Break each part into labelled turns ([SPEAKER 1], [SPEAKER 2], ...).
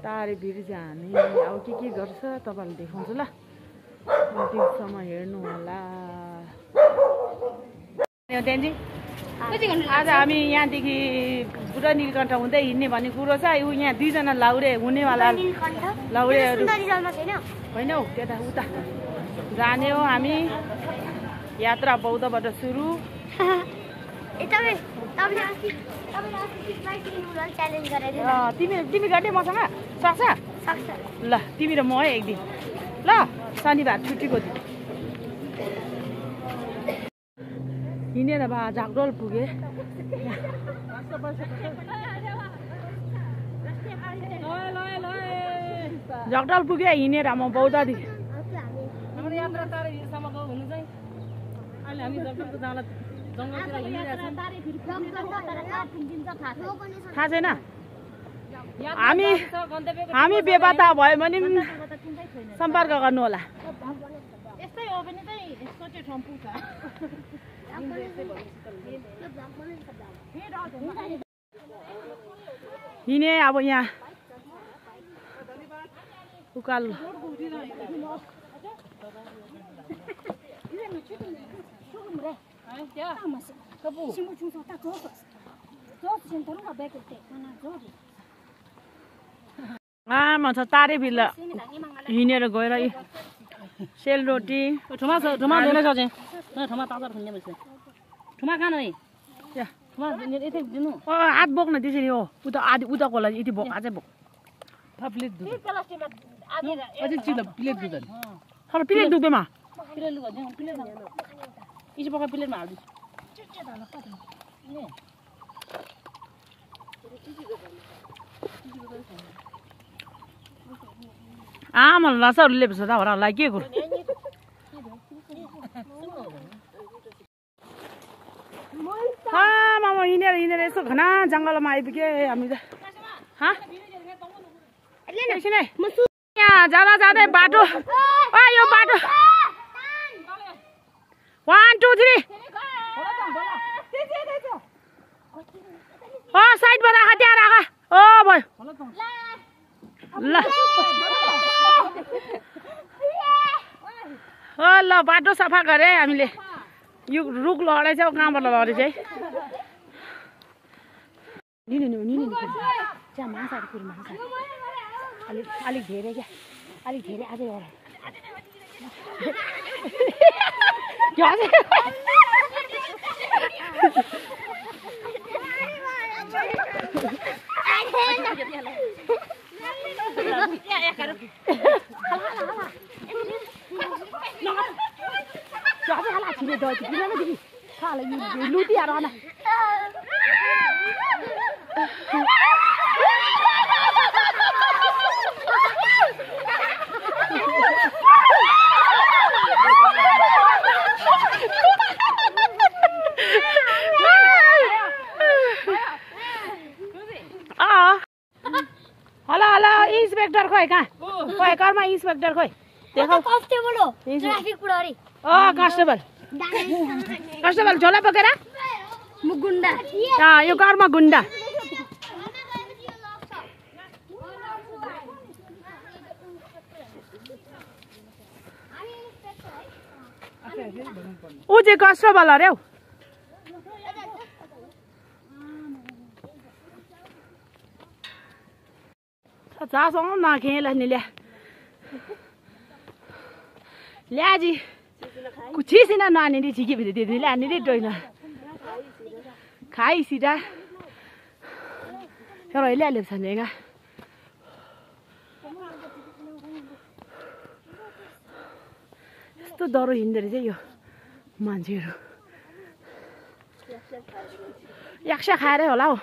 [SPEAKER 1] तारे भिर जाने अब के गर्छ तपाईहरुले देखाउँछु ल अन्तिमसम्म हेर्नु होला आज हामी यहाँदेखि बुढा नीलकण्ठ हुँदै हिँड्ने भन्ने कुरो छ उ यहाँ दुईजना लाउरे हुनेवाला लाउरेहरू होइन हौ त्यता उता जाने हो हामी यात्रा बौद्धबाट सुरु तिमी गर्ने मसँग सक्छ ल तिमी र म है एक दिन ल शनिबार छुट्टीको दिन हिँडेर बा झाकडोल पुगे झाकडोल पुगे हिँडेर म बौद्धदेखि थाहा छैन हामी बेपत्ता भयो भने सम्पर्क गर्नु होला हिँडे अब यहाँ उकालो आमा छ तारे भिर हिँडेर गएर सेलरोटी ठुमा छ ठुमा लिन सके न ठुमा ताजा खुन्ने बस्छ ठुमा खान है या ठुमा यतै दिनु हात बोक्न त्यसरी हो उता आदि उताको लागि यति बोक अझै बोक प्लेट दुध प्लास्टिकमा आदि अझै चिल्ला प्लेट दुध हर प्लेट दुधमा प्लेट लु भन्नु प्लेट इसी बोका प्लेटमा हाल्दिस चिट्टे धाला कति नि आमा लासाहरुले पछ दा होला के गर्नु मामा हिँडेर यसो घना जङ्गलमा आइपुगे हामी त यहाँ जाँदै बाटो यो बाटो 1 2 3 साइडमा राख त्यहाँ राख भयो ल बाटो सफा गरे हामीले यो रुख लडेछ कहाँबाट लडेछ है अलिक धेरै क्या अलिक धेरै अझै एउटा इंस्पेक्टर खोइ कहाँ खोइ करमा इंस्पेक्टर खोइ देखो कांस्टेबल हो ट्रैफिक पुडारी कांस्टेबल झोला बोकेर गुण्डा यो घरमा गुण्डा ऊ चाहिँ कांस्टेबल अरे हौ जासँग नाखेला नि ल्याजी कुछिसिन नानी दी छिकी भित्र दिदी ल्यानी दी डोइन खाइ सिधा तर अहिले आले छनेगा यस्तो डरो हिँड्दै रहेछ यो मान्छेहरु याक्सा खाएरै होला हौ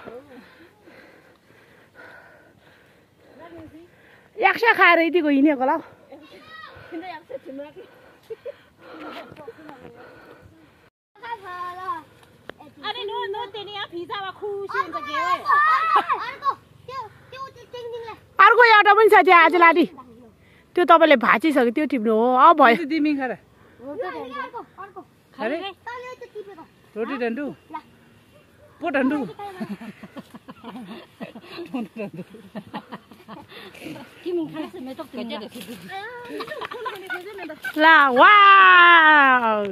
[SPEAKER 1] याक्सा खाएर यतिको हिँडेको होला अर्को एउटा पनि छ त्यो आज लाडी त्यो तपाईले भाँचिसक्यो त्यो टिप्नु हो भयो रोटी डन्डु पोटन्डु ला वाउ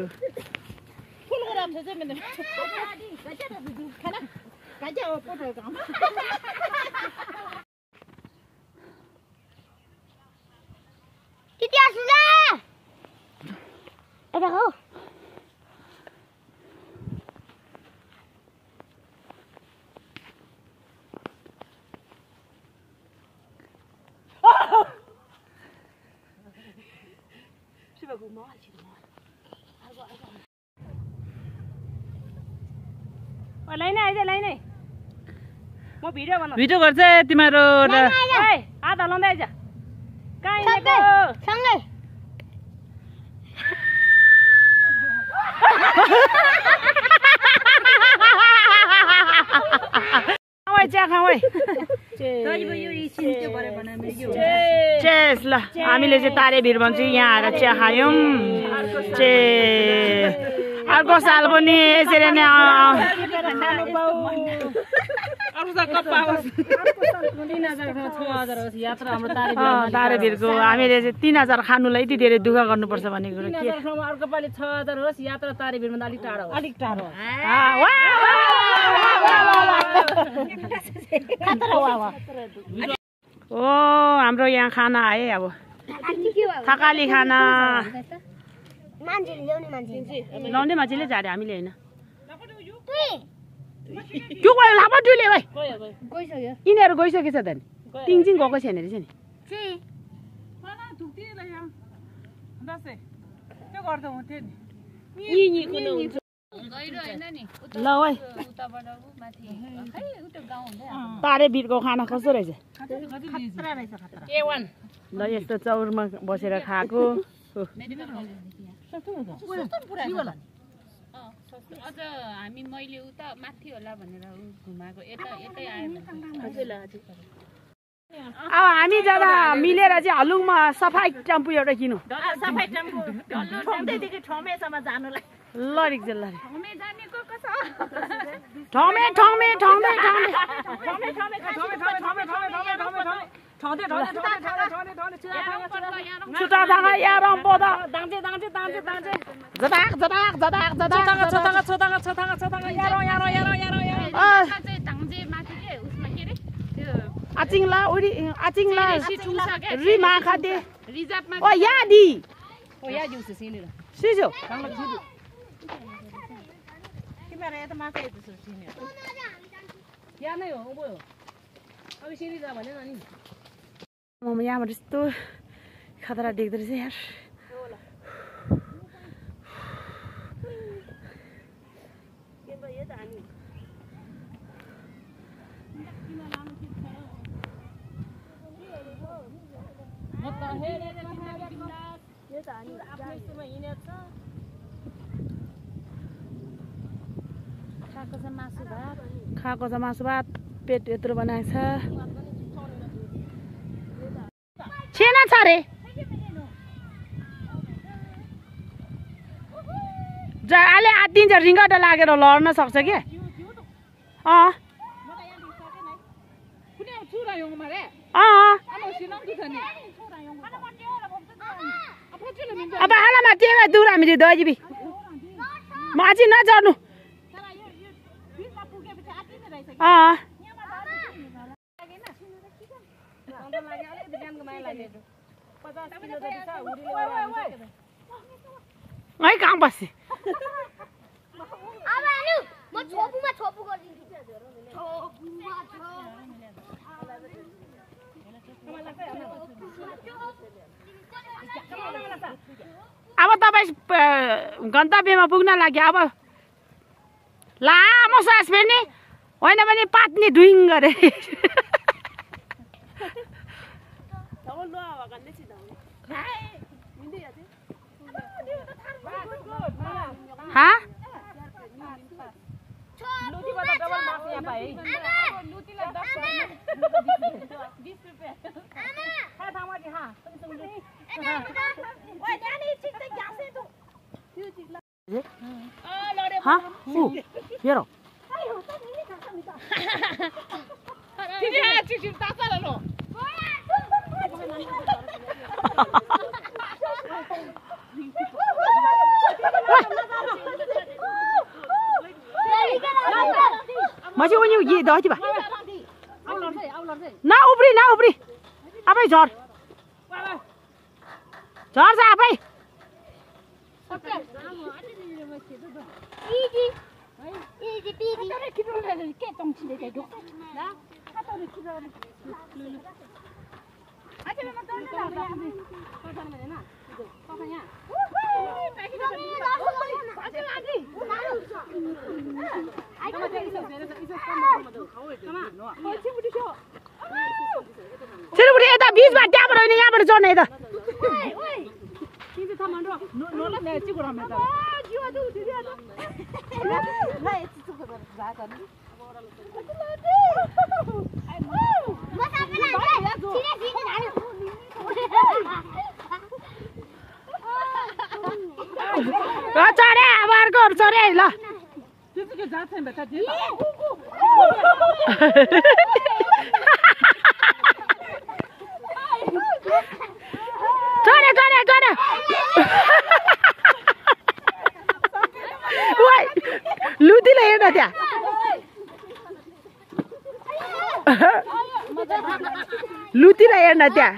[SPEAKER 1] भिडियो गर्छ तिम्रो आधा लाउँदै आइज कहाँ चिया खाऊ चेस ल हामीले चाहिँ तारेभिर भन्छ यहाँ आएर चिया खायौँ अर्को साल पनि यसरी नै तारेभिरको हामीले चाहिँ 3000 खानुलाई यति धेरै दुःख गर्नुपर्छ भन्ने कुरो के अर्को पालि 6000 होस् यात्रा तारेभिरमा अलिक टाढो ओ हाम्रो यहाँ खाना आए अब थकाली खाना लाउने मान्छेले झारे हामीले होइन त्यो गयो लापटुले भाइ यिनीहरू गइसकेछ त नि टिङचिङ गएको छैन रहेछ नि ल है तारेभिरको खाना कस्तो रहेछ ल यस्तो चौरमा बसेर खाएको अब हामी जाँदा मिलेर चाहिँ हलुङमा सफाई टेम्पू एउटा किनौँ लरिक चाहिँ आचिङला उडी आचिङला रिमा खादे ओ यादी ओ यादी उस सिनेर सिजो तिमीहरु यता माथि आइपुग्छ सिनेर या नै हो अब अब सिनी जा भने न नि म यहाँबाट यस्तो खतरा देख्दै रहेछ यार के भयो त हामी खाएको छ मासु भात पेट यत्रो बनाएको छ छेना छ रे अहिले आत्तिन्छ रिङ्गटा लागेर लड्न सक्छ के अब हालामा त्यही दूर हामीले दजिबी म अझै नचढ्नु है कहाँ बस्छ अब तपाईँ गन्तव्यमा पुग्न लाग्यो अब लामो सास फेर्ने होइन भने पात्ने डुइङ गरे हेर Masih unyu ye dah tiba. Na ubri. Apa jor? Jor sa apa? Iji. Siapa dia? Bis baca apa ini? Yang berjuang itu. Ini sama dong. Nolak nih, cikgu ramai tak. Jiwa tu, dia tu. Nah, itu tu berbahasa. Mas apa nak? Sini dah. Cari, abar kor cari lah. Itu ke jatuh yang betul dia. Cari. Woi, luti lah yang ada. Luti lah yang ada.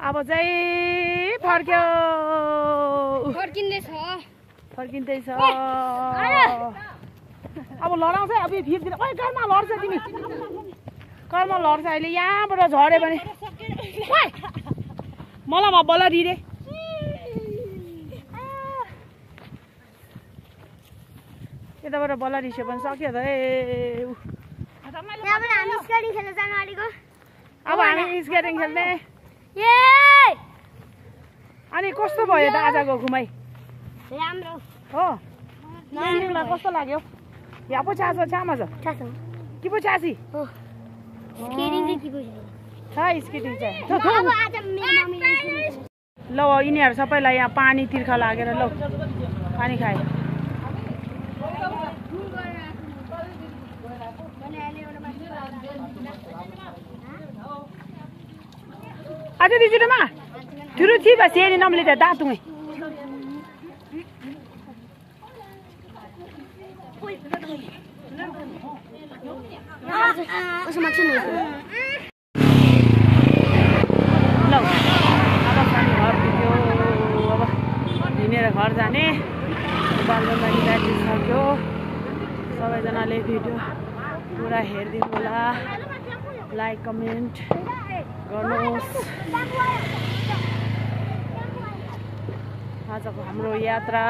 [SPEAKER 1] अब चाहिँ फर्क्यो फर्किँदैछ अब लडाउँछ अब फिर्दिन ओइ कर्मा लड्छ तिमी कर्मा लड्छ अहिले यहाँबाट झर्यो भने मलाई म बलरी रे यताबाट बलरी से पनि सक्यो त ए अब हामी स्केटिङ खेल्ने अनि कस्तो भयो त आजको घुमाइ राम्रो हो तिमीलाई कस्तो लाग्यो यहाँ पो चासो छामा छ के पो चासी हो स्केटिङ चाहिँ के पो छ स्केटिङ चाहिँ ल यिनीहरु सबैलाई यहाँ पानी तिर्खा लागेर ल पानी खाए अझै दिजुमा ठुलो थी बस ये नमले त दातुङै उसमा चाहिँ ल अब हामी घर पुग्यो अब हिँडेर घर जाने बालबाली ब्याट्री सक्यो सबैजनाले भिडियो पुरा हेरिदिनु होला लाइक कमेन्ट गर्नुहोस् आजको हाम्रो यात्रा